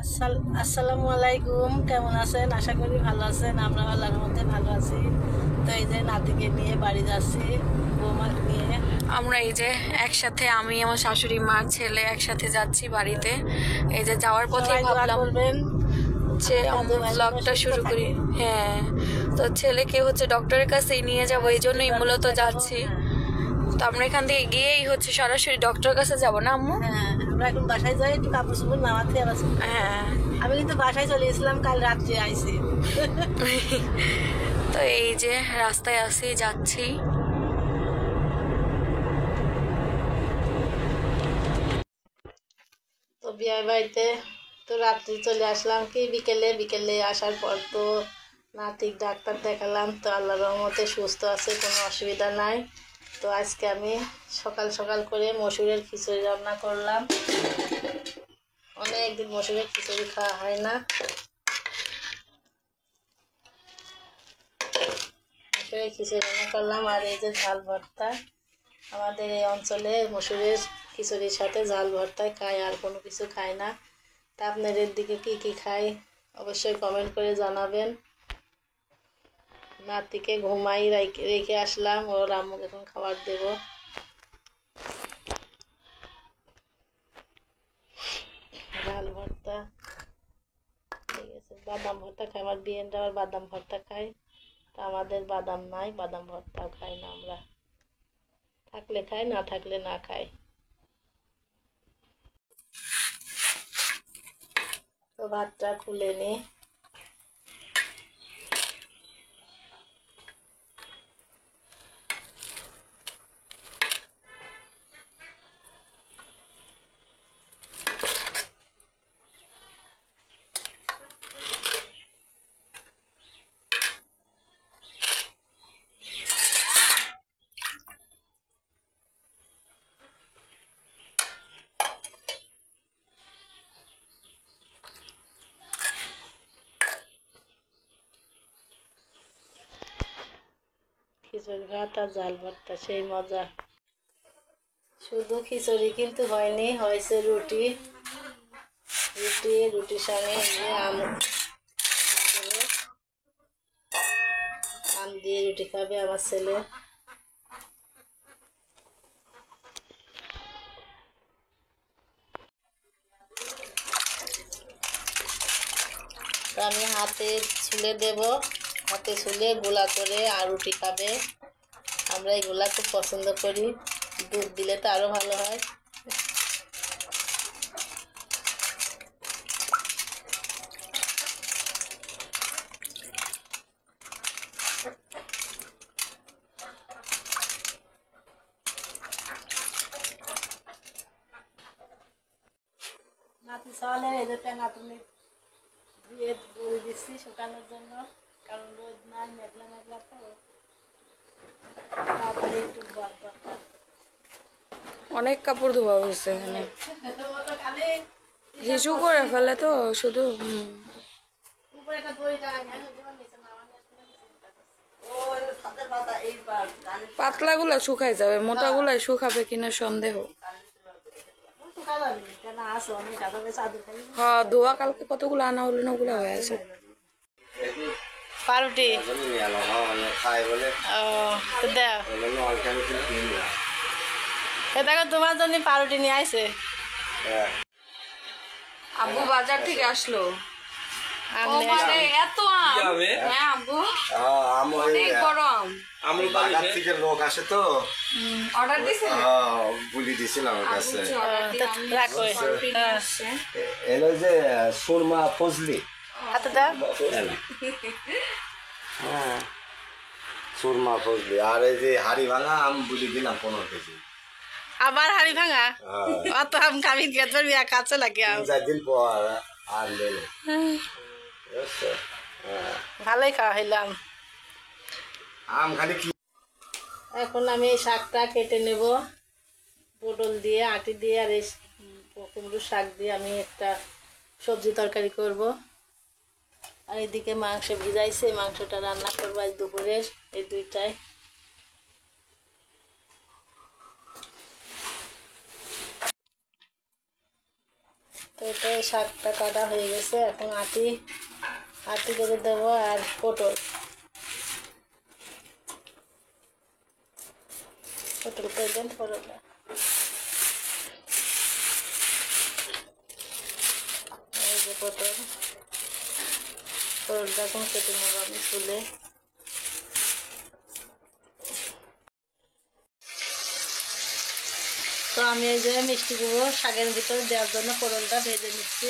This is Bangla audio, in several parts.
আসসালামু আলাইকুম, কেমন আছেন? আশা করি ভালো আছেন। আমরা আল্লাহর মধ্যে ভালো আছি। তো এই যে নাতিকে নিয়ে বাড়ি যাচ্ছি, বৌমাকে নিয়ে। আমরা এই যে একসাথে, আমি আমার শাশুড়ি মার ছেলে একসাথে যাচ্ছি বাড়িতে। এই যে যাওয়ার পথে সবাই দোয়া ভাবলাম করবেন যে আমরা ব্লগটা শুরু করি। হ্যাঁ, তো ছেলেকে হচ্ছে ডক্টরের কাছেই নিয়ে যাবো, এই জন্যই মূলত যাচ্ছি। তো আমরা এখান থেকে গিয়েই হচ্ছে সরাসরি ডক্টরের কাছে যাবো না আম্মু? হ্যাঁ, আমরা এখন বাসায় যাই, একটু কাপড় চোপড় নামাতে আবার। হ্যাঁ, আমি কিন্তু বাসায় চলে গেছিলাম, কাল রাত্রে আইছি। তো এই যে রাস্তায় আসি, যাচ্ছি। তো বিয়ে বাড়িতে তো রাত্রি চলে আসলাম, কি বিকেলে বিকেলে আসার পর তো নাতিক ডাক্তার দেখালাম। তো আল্লাহর রহমতে সুস্থ আছে, কোনো অসুবিধা নাই। তো আজকে আমি সকাল সকাল করে মসুরের খিচুড়ি রান্না করলাম। অনেকদিন মসুরের খিচুড়ি খাওয়া হয় না। মসুরের খিচুড়ি রান্না করলাম, আর এই যে ঝাল ভর্তা। আমাদের এই অঞ্চলে মসুরের খিচুড়ির সাথে ঝাল ভর্তায় খায়, আর কোনো কিছু খায় না। তা আপনাদের দিকে কী কী খায় অবশ্যই কমেন্ট করে জানাবেন। নাতিকে ঘুমাই রেখে আসলাম, ওর আম্মুকে এখন খাবার দেব। ডাল ভর্তা ঠিক আছে, বাদাম ভর্তা খাই। আমার বিয়েনটা আবার বাদাম ভর্তা খাই। তা আমাদের বাদাম নাই, বাদাম ভর্তাও খাই না আমরা। থাকলে খাই, না থাকলে না খাই। তো ভাতটা খুলে নিই। খিচুড়ি ভাত আর জাল ভর্তা সেই মজা। শুধু খিচুড়ি কিন্তু হয়নি, হয়েছে রুটি। রুটির সঙ্গে আম দিয়ে রুটি খাবে আমার ছেলে। তো আমি হাতে ছুলে দেব, হাতে ছুলে গোলা করে আর রুটি খাবে। আমরা এই গোলা খুব পছন্দ করি, দুধ দিলে তো আরও ভালো হয়। নাতি সকালে এই যে তেনাতুলি ধুয়ে দই দিচ্ছি শুকানোর জন্য, কারণ রোদ নাই, মেঘলা মেঘলা তো তাড়াতাড়ি একটু দরকার। অনেক কাপড় ধোয়া হয়েছে এখানে, হিসু করে ফেলে তো শুধু। পাতলা গুলা শুকাই যাবে, মোটা গুলাই শুকাবে কিনা সন্দেহ। হ্যাঁ, ধোয়া কালকে কতগুলো আনা হলো না, ওগুলো হয়ে আছে। পাউরুটি দেখো তোমার জন্য পাউরুটি নিয়ে আসে। আব্বু বাজার থেকে আসলো। ও মানে এত আম? হ্যাঁ আব্বু, অনেক বড় আম। বাজার থেকে লোক আসে তো অর্ডার দিছে, বলি দিছিলাম ওর কাছে। রাখো এলো যে সুরমা ফজলি, হাতে দাও। হ্যাঁ সুরমা ফজলি। আর এই যে হাড়ি ভাঙা আম বলি দিলাম 15 কেজি। আবার হাড়ি ভাঙা? অত আম খাবি গেছর বিয়া কাছে লাগে। 3-4 দিন পর আর লেলো। ভালোই খাওয়া হইলাম। আম খালি কি। এখন আমি এই শাকটা কেটে নেব, পটল দিয়ে, আটি দিয়ে, আর এই কুমড়োর শাক দিয়ে আমি একটা সবজি তরকারি করব। আর এদিকে মাংস ভিজাইছে, মাংসটা রান্না করবো আজ দুপুরের এই দুইটায়। তো এটা শাকটা কাটা হয়ে গেছে, এখন আটি আটি করে দেবো। আর পটল পটল করে দেন, পটলটা এই যে পটলটা এখন কেটে নেবো আমি তুলে। তো আমি এই যে মিষ্টি গুঁড়ো শাকের ভিতরে দেওয়ার জন্য পটলটা ভেজে নিচ্ছি।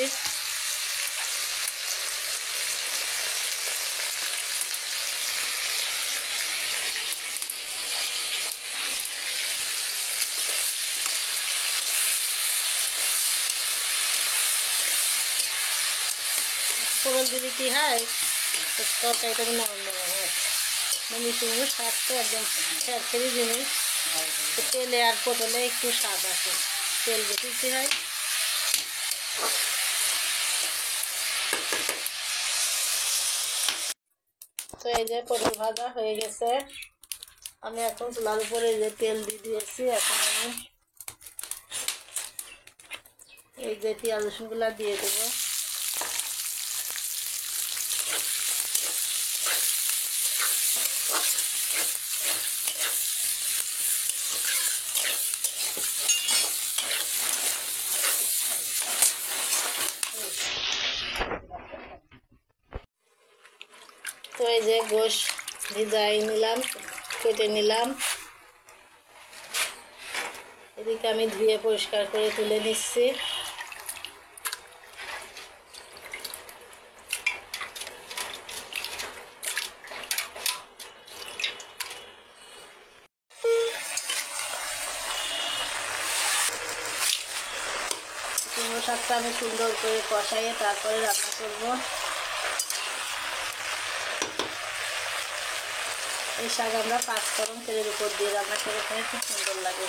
পটল দিলে কি হয়, তরকারিটা নরম নরম হয়। মিষ্টি কুমড়ো শাক তো একদম খেরখেরি জিনিস, তো তেলে আর পটলে একটু স্বাদ আছে, তেল বেশি দিতে হয়। তো এই যে পটল ভাজা হয়ে গেছে, আমি এখন চুলার উপরে যে তেল দিয়ে দিয়েছি। এখন আমি এই যে পেঁয়াজ রসুনগুলো দিয়ে দেবো। তো এই যে গোশ ভিজাই নিলাম, কেটে নিলাম। এদিকে আমি ধুয়ে পরিষ্কার করে তুলে নিচ্ছি। কুমড়ো শাকটা আমি সুন্দর করে কষাইয়ে তারপরে রান্না করব। এই শাক আমরা 5 ফোড়ন তেলের উপর দিয়ে রান্না করে খেলে খুব সুন্দর লাগে।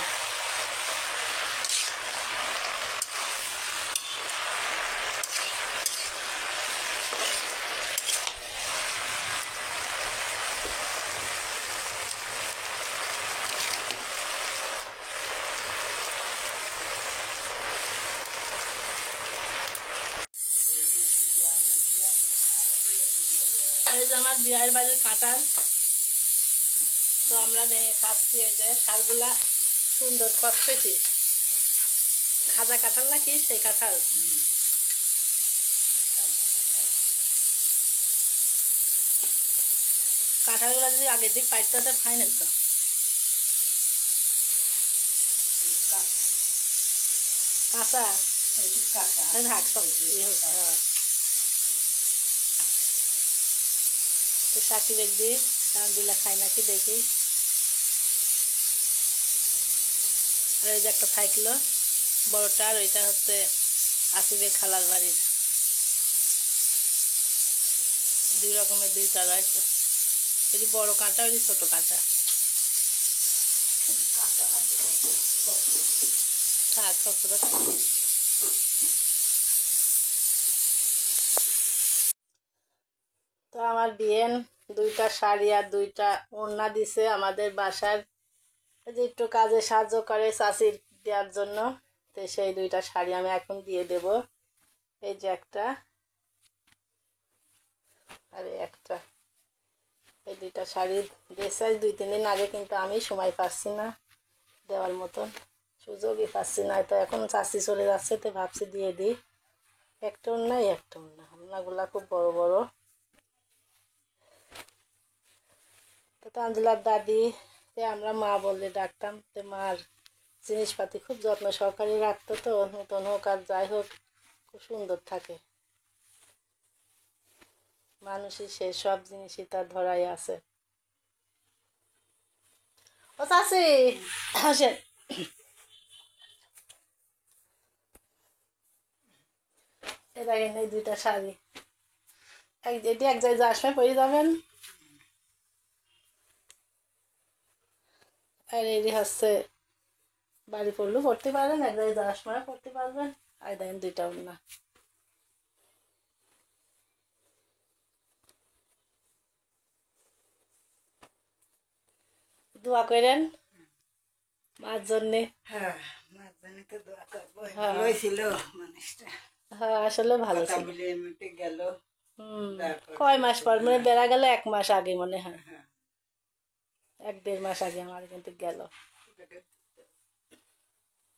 এই যে আমার বিয়ের বাড়ির কাঁঠাল, তো আমরা খাচ্ছি। এই যে শাকগুলা সুন্দর কষতেছি, খাজা কাঁঠাল নাকি সেই কাঁঠাল। কাঁঠালগুলো যদি আগের দিক পাইতে তো ফাইনাল তো কাঁচা থাক সব তো সাকিব একদিন দিলা খাই নাকি দেখি। আর ওই যে একটা থাকলো বড়টা, আর ওইটা হচ্ছে আসিফের খালার বাড়ির। 2 রকমের 2টা রয়েছে, এটি বড় কাঁটা, ওই ছোট কাঁটা। থাক সবটা। তো আমার বিয়েন 2টা শাড়ি আর 2টা ওড়না দিছে আমাদের বাসার, যে একটু কাজে সাহায্য করে চাষির দেওয়ার জন্য। তো সেই 2টা শাড়ি আমি এখন দিয়ে দেব। এই যে একটা আর একটা, এই 2টা শাড়ি দিয়েছে 2-3 দিন আগে, কিন্তু আমি সময় পাচ্ছি না দেওয়ার মতন, সুযোগই পাচ্ছি না। তো এখন চাষি চলে যাচ্ছে, তো ভাবছি দিয়ে দিই। একটা ওড়নাই একটা ওড়নাগুলা খুব বড় বড়। তো তানজিলার দাদি, আমরা মা বলে ডাকতাম, তো মার জিনিসপাতি খুব যত্ন সহকারে রাখতো। তো নতুন হোক আর যাই হোক খুব সুন্দর থাকে, মানুষের সেই সব জিনিসই তার ধরাই আছে। ও চাষি আসেন, এ দেখেন এই 2টা শাড়ি, এটি এক জায়গায় যাওয়ার সময় পরে যাবেন। আর এই হচ্ছে বাড়ি পড়লেও পড়তে পারবেন, এক জায়গায় যাওয়ার সময় পড়তে পারবেন। আর দেখেন 2টা ওড়না। দোয়া করেন মার জন্যে। হ্যাঁ, মার জন্য তো দোয়া করবো। হ্যাঁ। ভালোই ছিল মানুষটা। হ্যাঁ আসলে ভালো কথা ছিল। বলে এমনিতে গেল। তারপর কয় মাস পর মানে বেড়া গেল 1 মাস আগে মনে হয়, হ্যাঁ 1-1.5 মাস আগে আমার কিন্তু গেল।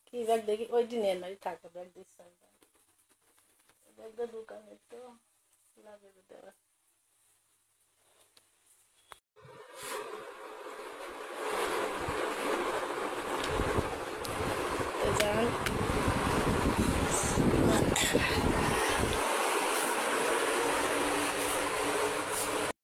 কি ব্যাগ দেখি ওই দিন এনে থাকে ব্যাগ দিচ্ছে ব্যাগটা দোকানে তো লাগে দেওয়া। তো যান